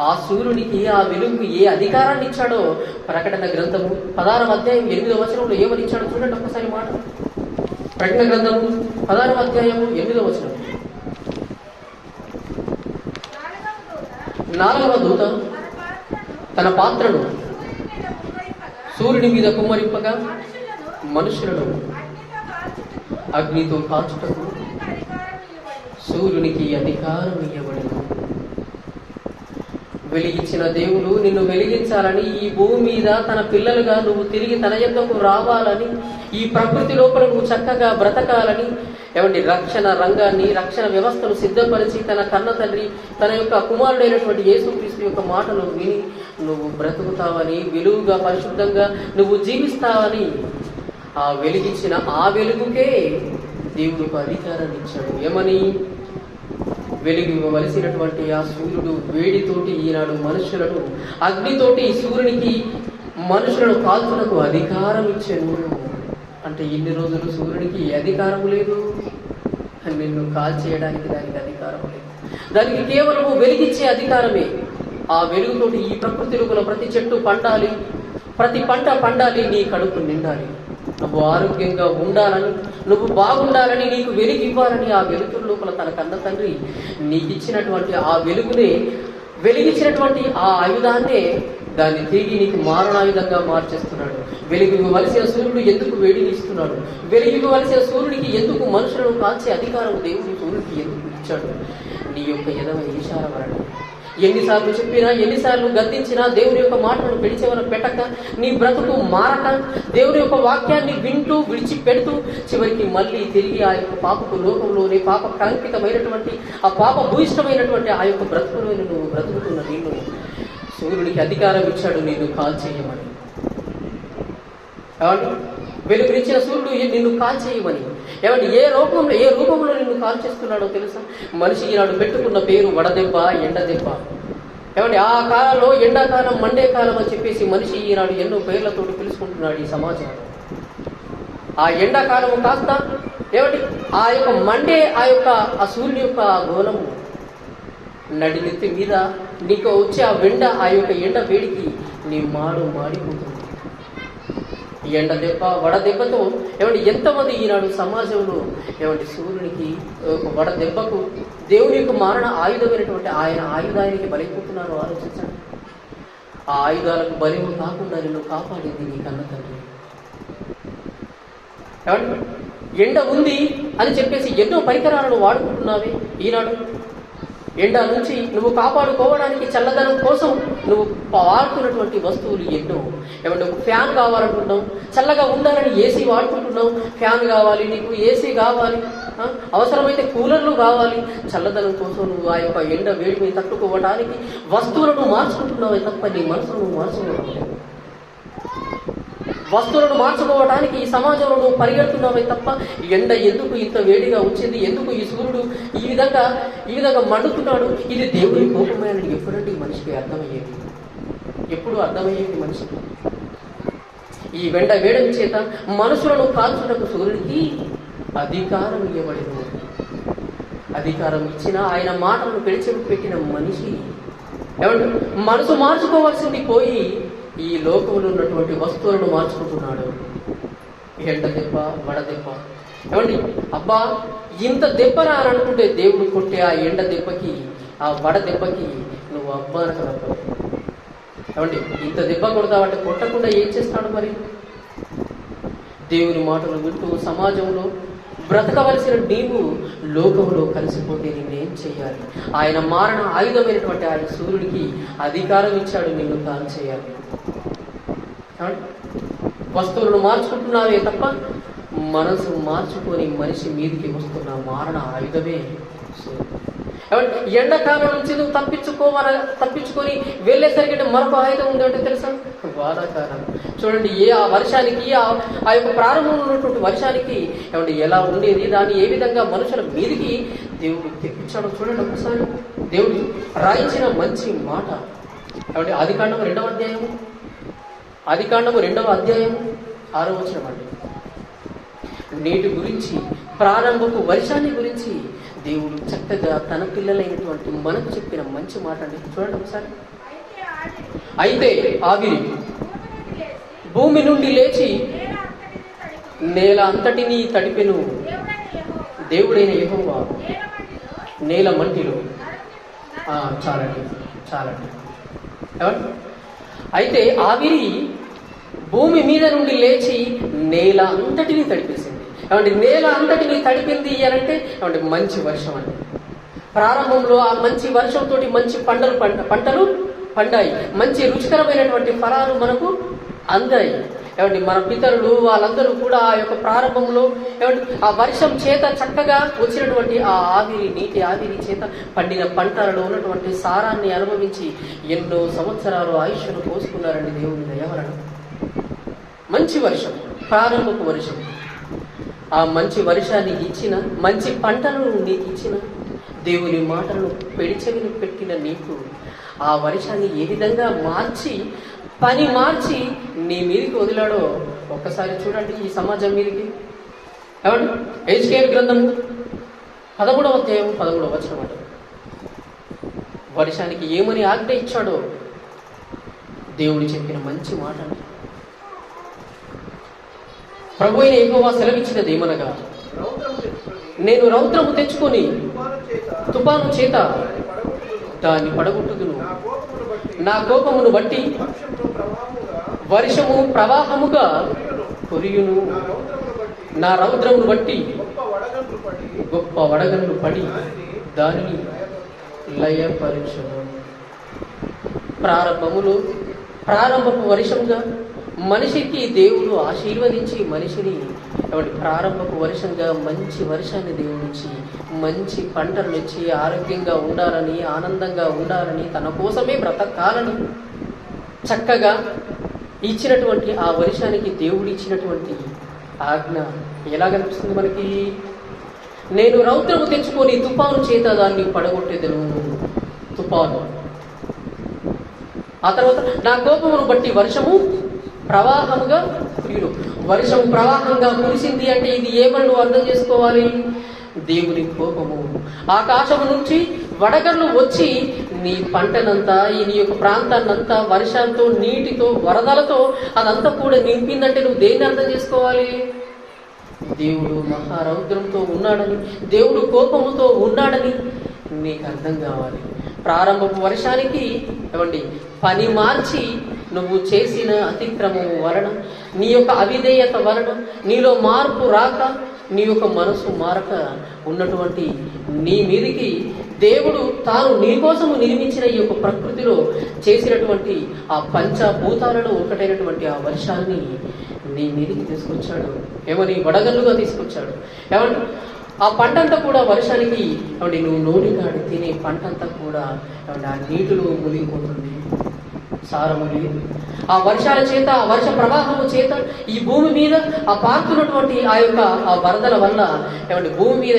ఆ సూర్యునికి ఆ వెలుగుకు ఏ అధికారాన్ని ఇచ్చాడో ప్రకటన గ్రంథము 16వ అధ్యాయం 8వ వచనంలో ఏమని ఇచ్చాడో చూడండి ఒక్కసారి మాట. ప్రకటన గ్రంథము 16వ అధ్యాయము 8వ వచనం. 4వ దూత తన పాత్రను సూర్యుని మీద కుమ్మరింపగా మనుషులను అగ్నితో కాల్చుటకు సూర్యునికి అధికారం ఇవ్వబడింది. వెలిగించిన దేవుడు నిన్ను వెలిగించాలని, ఈ భూమి మీద తన పిల్లలుగా నువ్వు తిరిగి తన యొద్దకు రావాలని, ఈ ప్రకృతి లోపల నువ్వు చక్కగా బ్రతకాలని ఏమండి రక్షణ రంగాన్ని, రక్షణ వ్యవస్థను సిద్ధపరిచి తన కన్న తండ్రి తన యొక్క కుమారుడైనటువంటి యేసుక్రీస్తు యొక్క మాటలు విని నువ్వు బ్రతుకుతావని, వెలుగుగా పరిశుద్ధంగా నువ్వు జీవిస్తావని ఆ వెలిగించిన ఆ వెలుగుకే దేవుడికి అధికారాన్ని ఇచ్చాడు. ఏమని? వెలిగివ్వవలసినటువంటి ఆ సూర్యుడు వేడితోటి ఈనాడు మనుషులను, అగ్నితోటి సూర్యునికి మనుషులను కాల్చుటకు అధికారం ఇచ్చాను. అంటే ఇన్ని రోజులు సూర్యునికి అధికారం లేదు, నిన్ను కాల్చేయడానికి దానికి అధికారం లేదు. దానికి కేవలము వెలిగించే అధికారమే. ఆ వెలుగుతోటి ఈ ప్రకృతి లోపల ప్రతి చెట్టు పండాలి, ప్రతి పంట పండాలి, నీ కడుపు నిండాలి, నువ్వు ఆరోగ్యంగా ఉండాలని, నువ్వు బాగుండాలని, నీకు వెలుగు ఇవ్వాలని ఆ వెలుగు లోపల తన కన్న తండ్రి నీకు ఇచ్చినటువంటి ఆ వెలుగునే వెలిగించినటువంటి ఆ ఆయుధాన్నే దాన్ని తిరిగి నీకు మారణాయుధంగా మార్చేస్తున్నాడు. వెలిగివలసిన సూర్యుడు ఎందుకు వేడిని ఇస్తున్నాడు? వెలిగివలసిన సూర్యుడికి ఎందుకు మనుషులను కాల్చే అధికారం దేవుడు సూర్యుడికి ఎందుకు ఇచ్చాడు? నీ యొక్క ఎదవ ఈశార వలన ఎన్నిసార్లు చెప్పినా, ఎన్నిసార్లు గద్దించినా, దేవుని యొక్క మాటలను పెడిచేవర పెట్టక, నీ బ్రతుకు మారక, దేవుని యొక్క వాక్యాన్ని వింటూ విడిచిపెడుతూ చివరికి మళ్ళీ తిరిగి ఆ యొక్క పాపపు లోకంలోని పాప కలంకితమైనటువంటి ఆ పాప భూయిష్టమైనటువంటి ఆ యొక్క బ్రతుకులోని నువ్వు బ్రతుకుతున్న నిన్ను సూర్యుడికి అధికారం ఇచ్చాడు నిన్ను కాల్చేయమని. ఏమండి? వెలుగునిచ్చిన సూర్యుడు నిన్ను కాల్చేయమని. ఏమంటే ఏ రూపంలో నిన్ను కాల్చేస్తున్నాడో తెలుసా? మనిషి ఈనాడు పెట్టుకున్న పేరు వడదెబ్బ, ఎండదెబ్బ. ఏమంటే ఆ కాలంలో ఎండాకాలం, మండే కాలం అని చెప్పేసి మనిషి ఈనాడు ఎన్నో పేర్లతో పిలుచుకుంటున్నాడు ఈ సమాజంలో. ఆ ఎండాకాలము కాస్త ఏమంటే ఆ యొక్క మండే ఆ సూర్యుని యొక్క గోళము నడినెత్తి మీద నీకు వచ్చే ఆ యొక్క ఎండ వేడికి నీ మాడిపోతుంది. ఎండ దెబ్బ, వడ దెబ్బతో ఏమంటే ఎంతమంది ఈనాడు సమాజంలో ఏమంటే సూర్యునికి వడ దెబ్బకు దేవుని యొక్క మారణ ఆయుధమైనటువంటి ఆయన ఆయుధానికి బలైపోతున్నారో ఆలోచించండి. ఆ ఆయుధాలకు బలిము కాకుండా నిన్ను కాపాడింది నీ కన్న తండ్రి. ఏమంటే ఎండ ఉంది అని చెప్పేసి ఎన్నో పరికరాలను వాడుకుంటున్నావే ఈనాడు. ఎండ నుంచి నువ్వు కాపాడుకోవడానికి చల్లదనం కోసం నువ్వు వాడుతున్నటువంటి వస్తువులు ఎన్నో. ఏమంటే ఒక ఫ్యాన్ కావాలనుకుంటున్నావు, చల్లగా ఉండాలని ఏసీ వాడుకుంటున్నావు. ఫ్యాన్ కావాలి, నీకు ఏసీ కావాలి, అవసరమైతే కూలర్లు కావాలి. చల్లదనం కోసం నువ్వు ఆ యొక్క ఎండ వేడిని తట్టుకోవడానికి వస్తువులను మార్చుకుంటున్నావే తప్ప నీ మనసును మార్చుకోవడం లేదు. వస్తువులను మార్చుకోవడానికి ఈ సమాజంలో నువ్వు పరిగెడుతున్నావే తప్ప ఎండ ఎందుకు ఇంత వేడిగా వచ్చింది, ఎందుకు ఈ సూర్యుడు ఈ విధంగా మండుతున్నాడు, ఇది దేవుని కోపమే అని ఎప్పుడంటే ఈ మనిషికి అర్థమయ్యేది? ఎప్పుడు అర్థమయ్యేది మనిషికి? ఈ వేడమి చేత మనుషులను కాల్చుటకు సూర్యుడికి అధికారం ఇవ్వబడింది. అధికారం ఇచ్చిన ఆయన మాటలను పెట్టిన మనిషి ఏమంటే మనసు మార్చుకోవాల్సింది పోయి ఈ లోకంలో ఉన్నటువంటి వస్తువులను మార్చుకుంటున్నాడు. ఎండ దెబ్బ, వడ దెబ్బ. ఏమండి అబ్బా ఇంత దెబ్బరా అని అనుకుంటే దేవుడు కొట్టే ఆ ఎండ దెబ్బకి, ఆ వడ దెబ్బకి నువ్వు అబ్బా అనకదబ్బా. ఏమండి ఇంత దెబ్బ కొడతావంటే కొట్టకుండా ఏం చేస్తాడు మరి? దేవుని మాటలు వింటూ సమాజంలో బ్రతకవలసిన నీవు లోకంలో కలిసిపోతే నిన్నేం చేయాలి? ఆయన మారణ ఆయుధమైనటువంటి ఆయన సూర్యుడికి అధికారం ఇచ్చాడు నిన్ను కాల్ చేయాలి. వస్తువులను మార్చుకుంటున్నావే తప్ప మనసు మార్చుకొని మనిషి మీదికి వస్తున్న మారణ ఆయుధమే సూర్యుడు. ఎండాకాలం నుంచి నువ్వు తప్పించుకొని వెళ్ళేసరికి మరొక ఆయుధం ఉంది అంటే తెలుసా? వానాకాలం. చూడండి ఆ వర్షానికి ఆ యొక్క ప్రారంభంలో ఉన్నటువంటి వర్షానికి ఏమంటే ఎలా ఉండేది, దాన్ని ఏ విధంగా మనుషుల మీదికి దేవుడు తెప్పించాడో చూడండి ఒకసారి. దేవుడు రాయించిన మంచి మాట ఏమంటే ఆదికాండము 2వ అధ్యాయము 6వ వచనం అండి. నేటి గురించి, ప్రారంభపు వర్షాన్ని గురించి దేవుడు చక్కగా తన పిల్లలైనటువంటి మనకు చెప్పిన మంచి మాట అండి. చూడండి ఒకసారి. అయితే ఆవిరి భూమి నుండి లేచి నేల అంతటినీ తడిపెను దేవుడైన యెహోవా నేల మంటిలో. చాలండి. అయితే ఆవిరి భూమి మీద నుండి లేచి నేల అంతటినీ తడిపేసింది. ఏమంటే నేల అంతటినీ తడిపింది అనంటే ఏమంటే మంచి వర్షం అండి. ప్రారంభంలో ఆ మంచి వర్షంతో మంచి పంటలు పండాయి, మంచి రుచికరమైనటువంటి ఫలాలు మనకు అందాయి. ఏమంటే మన పితరులు వాళ్ళందరూ కూడా ఆ యొక్క ప్రారంభంలో ఏమంటే ఆ వర్షం చేత చక్కగా వచ్చినటువంటి ఆ నీటి ఆవిరి చేత పండిన పంటలలో ఉన్నటువంటి సారాన్ని అనుభవించి ఎన్నో సంవత్సరాలు ఆయుష్ను పోసుకున్నారండి దేవుని దయ వలన. మంచి వర్షం, ప్రారంభపు వర్షం. ఆ మంచి వర్షాన్ని ఇచ్చిన, మంచి పంటలను నీకు ఇచ్చిన, దేవుని మాటలను పెడిచెవిని పెట్టిన నీకు ఆ వర్షాన్ని ఏ విధంగా మార్చి నీ మీదికి వదిలాడో ఒక్కసారి చూడండి. ఈ సమాజం మీదికి ఏమండి హెజ్కేలు గ్రంథము 13వ అధ్యాయం 13వ వచనం అంట. వర్షానికి ఏమని ఆజ్ఞ ఇచ్చాడో దేవుడు చెప్పిన మంచి మాట. ప్రభు అయిన యెహోవా సెలవిచ్చినది ఏమనగా, నేను రౌద్రము తెచ్చుకొని తుఫాను చేత దాన్ని పడగొట్టుదును. నా కోపమును బట్టి వర్షము ప్రవాహముగా కురియును. నా రౌద్రమును బట్టి గొప్ప వడగండ్లు పడి దానిని లయపరచును. ప్రారంభపు వర్షంగా మనిషికి దేవుడు ఆశీర్వదించి మనిషిని ప్రారంభపు వర్షంగా మంచి వర్షాన్ని దేవుడిచ్చి మంచి పంటలు ఇచ్చి ఆరోగ్యంగా ఉండాలని, ఆనందంగా ఉండాలని, తన కోసమే బ్రతకాలని చక్కగా ఇచ్చినటువంటి ఆ వర్షానికి దేవుడు ఇచ్చినటువంటి ఆజ్ఞ ఎలా కనిపిస్తుంది మనకి? నేను రౌద్రము తెచ్చుకొని తుఫాను చేత దాన్ని పడగొట్టేదను. తుఫాను. ఆ తర్వాత నా కోపమును బట్టి వర్షము ప్రవాహముగా కురియును. వర్షము ప్రవాహంగా కురిసింది అంటే ఇది ఏమని నువ్వు అర్థం చేసుకోవాలి? దేవుని కోపము. ఆకాశము నుంచి వడగళ్ళు వచ్చి నీ పంటనంతా, నీ యొక్క ప్రాంతాన్నంతా వర్షంతో, నీటితో, వరదలతో అదంతా కూడా నింపిందంటే నువ్వు దేన్ని అర్థం చేసుకోవాలి? దేవుడు మహారౌద్రంతో ఉన్నాడని, దేవుడు కోపముతో ఉన్నాడని నీకు అర్థం కావాలి. ప్రారంభపు వర్షానికి పని మార్చి నువ్వు చేసిన అతిక్రమం వలన, నీ యొక్క అవిధేయత వలన, నీలో మార్పు రాక, నీ యొక్క మనసు మారక ఉన్నటువంటి నీ మీదికి దేవుడు తాను నీ కోసము నిర్మించిన ఈ యొక్క ప్రకృతిలో చేసినటువంటి ఆ పంచభూతాలలో ఒకటైనటువంటి ఆ వర్షాన్ని నీ మీదికి తీసుకొచ్చాడు. ఏమని? వడగల్లుగా తీసుకొచ్చాడు. ఏమంటే ఆ పంటంతా కూడా వర్షానికి నువ్వు నోటికాడి తినే పంటంతా కూడా ఆ నీటిలో మునిగిపోతుంది. సారము లేదు. ఆ వర్షాల చేత, ఆ వర్ష ప్రవాహము చేత ఈ భూమి మీద ఆ పారుతున్నటువంటి ఆ యొక్క ఆ వరదల వల్ల భూమి మీద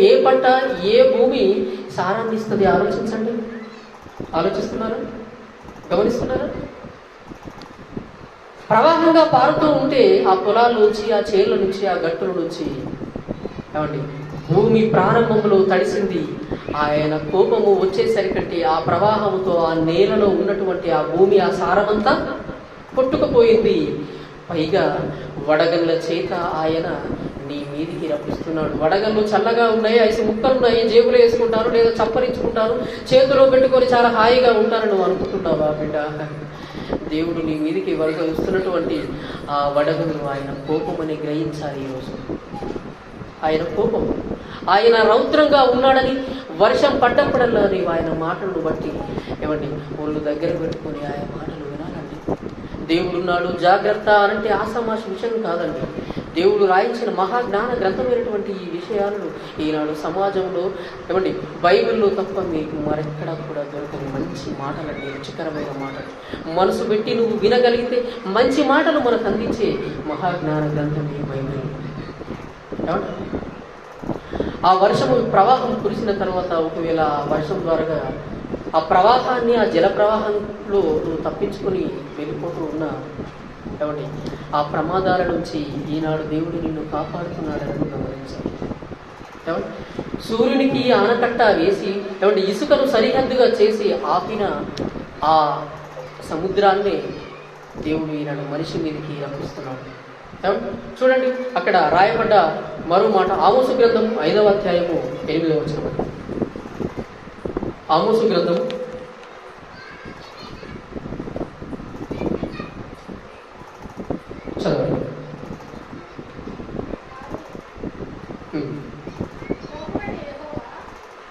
ఏ పంట, ఏ భూమి సారాన్ని ఇస్తుంది? ఆలోచించండి. ఆలోచిస్తున్నారా? గమనిస్తున్నారా? ప్రవాహంగా పారుతూ ఉంటే ఆ పొలాల నుంచి, ఆ చేళ్ళ నుంచి, ఆ గట్టుల నుంచి భూమి ప్రారంభంలో తడిసింది. ఆయన కోపము వచ్చేసరికంటే ఆ ప్రవాహంతో ఆ నేలలో ఉన్నటువంటి ఆ భూమి, ఆ సారమంతా కొట్టుకుపోయింది. పైగా వడగళ్ళ చేత ఆయన నీ మీదికి రప్పిస్తున్నాడు. వడగళ్ళు చల్లగా ఉన్నాయి, ఐసి ముక్కలు ఉన్నాయి, జేబులో వేసుకుంటారు, లేదా చప్పరించుకుంటారు, చేతిలో పెట్టుకొని చాలా హాయిగా ఉంటారు. నువ్వు అనుకుంటున్నావా బిడ్డ? దేవుడు నీ మీదికి వస్తున్నటువంటి ఆ వడగళ్ళు ఆయన కోపమని గ్రహించాలి. ఈరోజు ఆయన కోపం, ఆయన రౌద్రంగా ఉన్నాడని వర్షం పడ్డప్పుడల్లా నీవు ఆయన మాటలను బట్టి ఒళ్ళు దగ్గర పెట్టుకొని ఆయన మాటలు వినాలండి. దేవుడున్నాడు, జాగ్రత్త అనంటే ఆసమాష విషయం కాదండి. దేవుడు రాయించిన మహాజ్ఞాన గ్రంథమైనటువంటి ఈ విషయాలను ఈనాడు సమాజంలో బైబిల్లో తప్ప మీకు మరెక్కడా కూడా దొరకని మంచి మాటలండి, రుచికరమైన మాటలు. మనసు పెట్టి నువ్వు వినగలిగితే మంచి మాటలు మనకు అందించే మహాజ్ఞాన గ్రంథం ఈ బైబిల్. ఆ వర్షము ప్రవాహం కురిసిన తర్వాత ఒకవేళ ఆ వర్షం ద్వారా ఆ ప్రవాహాన్ని, ఆ జల ప్రవాహంలో నువ్వు తప్పించుకొని వెళ్ళిపోతూ ఉన్నా ఆ ప్రమాదాల నుంచి ఈనాడు దేవుడు నిన్ను కాపాడుతున్నాడని గమనించాలి. సూర్యునికి ఆనకట్ట వేసి ఇసుకను సరిహద్దుగా చేసి ఆపిన ఆ సముద్రాన్నే దేవుడు ఈనాడు మనిషి మీదకి రప్పిస్తున్నాడు. చూడండి, అక్కడ రాయబడ్డ మరో మాట ఆమోసు గ్రంథం 5వ అధ్యాయము 8వ వచనం. ఆమోసు గ్రంథం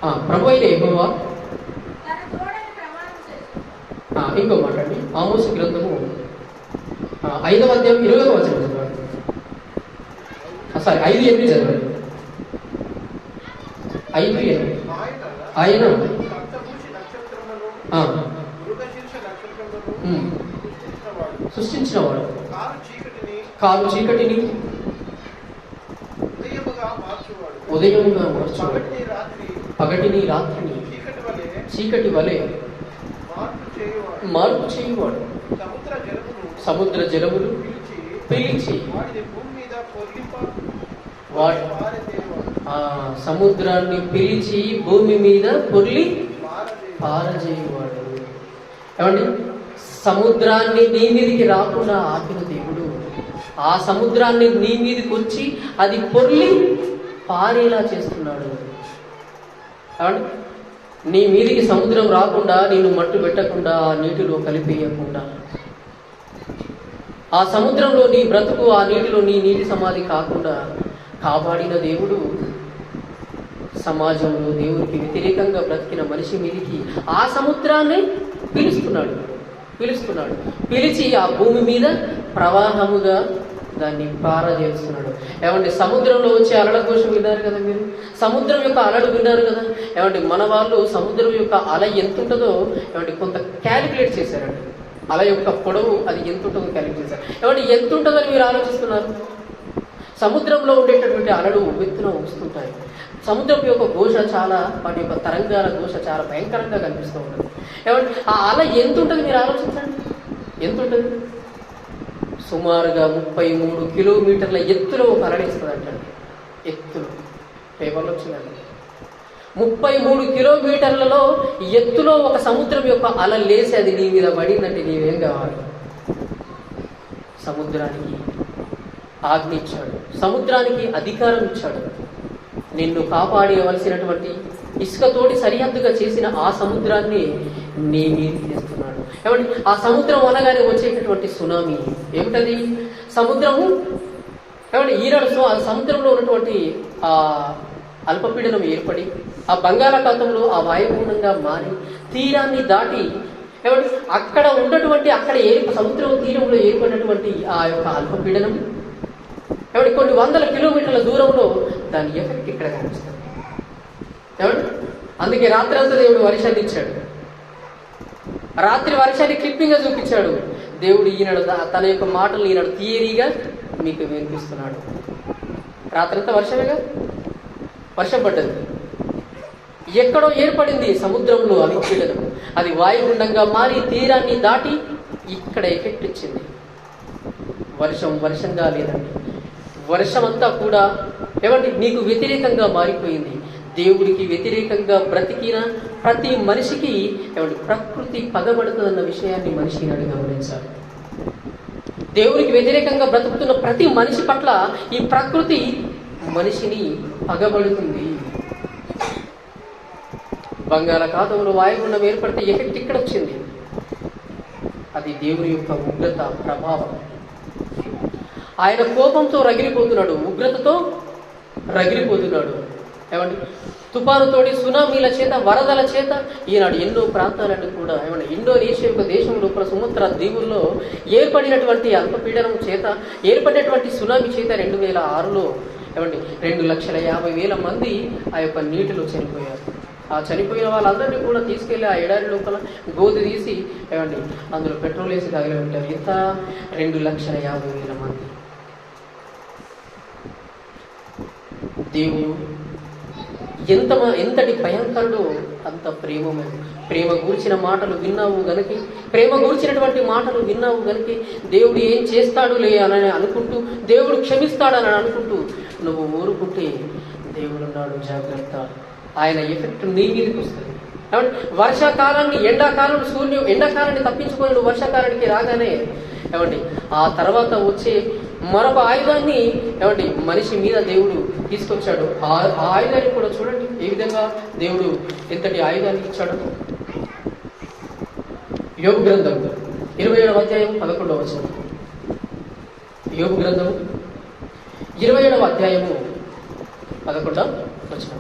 5వ ప్రభు అయిన యెహోవా ఇంకో మాట అండి. ఆమోసు గ్రంథము 5వ అధ్యాయం 20వ వచనం చదవండి. 5:8 చదవండి. 5:8 ఆయన సృష్టించినవాడు, కారు చీకటిని ఉదయముగా మార్చువాడు, పగటిని రాత్రిని చీకటి వలె మార్పు చేయువాడు, సముద్ర జలములు పిలిచి సముద్రాన్ని పిలిచి భూమి మీద పొర్లి పారజేయువాడు. సముద్రాన్ని నీ మీదికి రాకుండా ఆపిన దేవుడు ఆ సముద్రాన్ని నీ మీదకి వచ్చి అది పొర్లి పారేలా చేస్తున్నాడు. నీ మీదికి సముద్రం రాకుండా, నిన్ను మట్టు పెట్టకుండా, ఆ నీటిలో కలిపేయకుండా, ఆ సముద్రంలో నీ బ్రతుకు, ఆ నీటిలో నీ నీటి సమాధి కాకుండా కాపాడిన దేవుడు సమాజంలో దేవునికి వ్యతిరేకంగా బ్రతికిన మనిషి మీదికి ఆ సముద్రాన్ని పిలుస్తున్నాడు. పిలిచి ఆ భూమి మీద ప్రవాహముగా దాన్ని పారజేస్తున్నాడు. ఏమంటే సముద్రంలో వచ్చే అలల ఘోషం విన్నారు కదా మీరు, సముద్రం యొక్క అలలు విన్నారు కదా. ఏమంటే మన వాళ్ళు సముద్రం యొక్క అల ఎంత ఉంటుందో ఏమంటే కొంత క్యాలిక్యులేట్ చేశారండి. అల యొక్క పొడవు అది ఎంత ఉంటుందో క్యాలిక్యులేట్ చేశారు. ఏమంటే ఎంత ఉంటుందని మీరు ఆలోచిస్తున్నారు? సముద్రంలో ఉండేటటువంటి అలలు ఉవ్వెత్తున వస్తుంటాయి. సముద్రం యొక్క ఘోష చాలా, వాటి యొక్క తరంగాల ఘోష చాలా భయంకరంగా కనిపిస్తూ ఉంటుంది. ఏమంటే ఆ అల ఎంత ఉంటుంది మీరు ఆలోచించండి. ఎంత ఉంటుంది? సుమారుగా 33 కిలోమీటర్ల ఎత్తులో ఒక అల వేస్తుందంటండి. ఎత్తులో పేపర్లో వచ్చిందండి. 33 కిలోమీటర్లలో ఎత్తులో ఒక సముద్రం యొక్క అల లేసి అది నీ మీద పడిందంటే నీవేం కావాలి? సముద్రానికి ఆజ్ఞ ఇచ్చాడు, సముద్రానికి అధికారం ఇచ్చాడు. నిన్ను కాపాడవలసినటువంటి ఇసుకతోటి సరిహద్దుగా చేసిన ఆ సముద్రాన్ని నీ మీదకి తెస్తున్నాడు. ఏమంటే ఆ సముద్రం అనగానే వచ్చేటటువంటి సునామీ ఏమిటది? సముద్రము ఏమంటే ఈనాడు సముద్రంలో ఉన్నటువంటి ఆ అల్పపీడనం ఏర్పడి ఆ బంగాళాఖాతంలో ఆ వాయుగుణంగా మారి తీరాన్ని దాటి ఏమంటే అక్కడ ఉన్నటువంటి సముద్రం తీరంలో ఏర్పడినటువంటి ఆ యొక్క అల్పపీడనం ఏమంటే కొన్ని వందల కిలోమీటర్ల దూరంలో దాని ఎఫెక్ట్ ఇక్కడ కనిపిస్తుంది. ఏమంటే అందుకే రాత్రి అంతా దేవుడు వర్షాన్ని ఇచ్చాడు. రాత్రి వర్షాన్ని క్లిప్పింగ్గా చూపించాడు. దేవుడు ఈనాడు తన యొక్క మాటలు ఈనాడు థియరీగా మీకు వినిపిస్తున్నాడు. రాత్రి అంతా వర్షం పడ్డది. ఎక్కడో ఏర్పడింది సముద్రంలో అల్పపీడనం. అది వాయుగుండంగా మారి తీరాన్ని దాటి ఇక్కడ ఎఫెక్ట్ ఇచ్చింది. వర్షంగా లేదండి. వర్షం అంతా కూడా ఏమంటే నీకు వ్యతిరేకంగా మారిపోయింది. దేవుడికి వ్యతిరేకంగా బ్రతికిన ప్రతి మనిషికి ఏమంటే ప్రకృతి పగబడుతుందన్న విషయాన్ని మనిషి గమనించాలి. దేవుడికి వ్యతిరేకంగా బ్రతుకుతున్న ప్రతి మనిషి పట్ల ఈ ప్రకృతి మనిషిని పగబడుతుంది. బంగాళాఖాతంలో వాయుగుండం ఏర్పడితే ఎఫెక్ట్ ఇక్కడ వచ్చింది. అది దేవుని యొక్క ఉగ్రత ప్రభావం. ఆయన కోపంతో రగిలిపోతున్నాడు, ఉగ్రతతో రగిలిపోతున్నాడు. ఏమంటే తుఫానుతోటి, సునామీల చేత, వరదల చేత ఈనాడు ఎన్నో ప్రాంతాలను కూడా ఏమంటే ఇండోనేషియా యొక్క దేశం లోపల సుమత్రా దీవుల్లో ఏర్పడినటువంటి అల్పపీడనం చేత ఏర్పడినటువంటి సునామీ చేత 2006లో ఏమంటే 2,50,000 మంది ఆ యొక్క నీటిలో చనిపోయారు. ఆ చనిపోయిన వాళ్ళందరినీ కూడా తీసుకెళ్లి ఆ ఎడారి లోపల గోతి తీసి ఏమండి అందులో పెట్రోల్ వేసి తగిలిపెట్టారు. ఇంత 2,50,000 మంది. దేవుడు ఎంతటి భయంకరుడు, అంత ప్రేమ గూర్చిన మాటలు విన్నావు గనక, ప్రేమ గూర్చినటువంటి మాటలు విన్నావు గనక దేవుడు ఏం చేస్తాడులే అని అనుకుంటూ, దేవుడు క్షమిస్తాడని అనుకుంటూ నువ్వు ఊరుకుంటే దేవుడున్నాడు, జాగ్రత్త. ఆయన ఎఫెక్ట్ నీ మీదకి వస్తుంది. ఏమంటే వర్షాకాలాన్ని ఎండాకాలాన్ని తప్పించుకొని నువ్వు వర్షాకాలానికి రాగానే ఏమండి ఆ తర్వాత వచ్చే మరొక ఆయుధాన్ని ఏమండి మనిషి మీద దేవుడు తీసుకొచ్చాడు. ఆ ఆయుధాన్ని కూడా చూడండి ఏ విధంగా దేవుడు ఎంతటి ఆయుధాన్ని ఇచ్చాడు. యోబు గ్రంథం 27వ అధ్యాయం 11వ వచనం. యోబు గ్రంథం 27వ అధ్యాయము 11వ వచనం.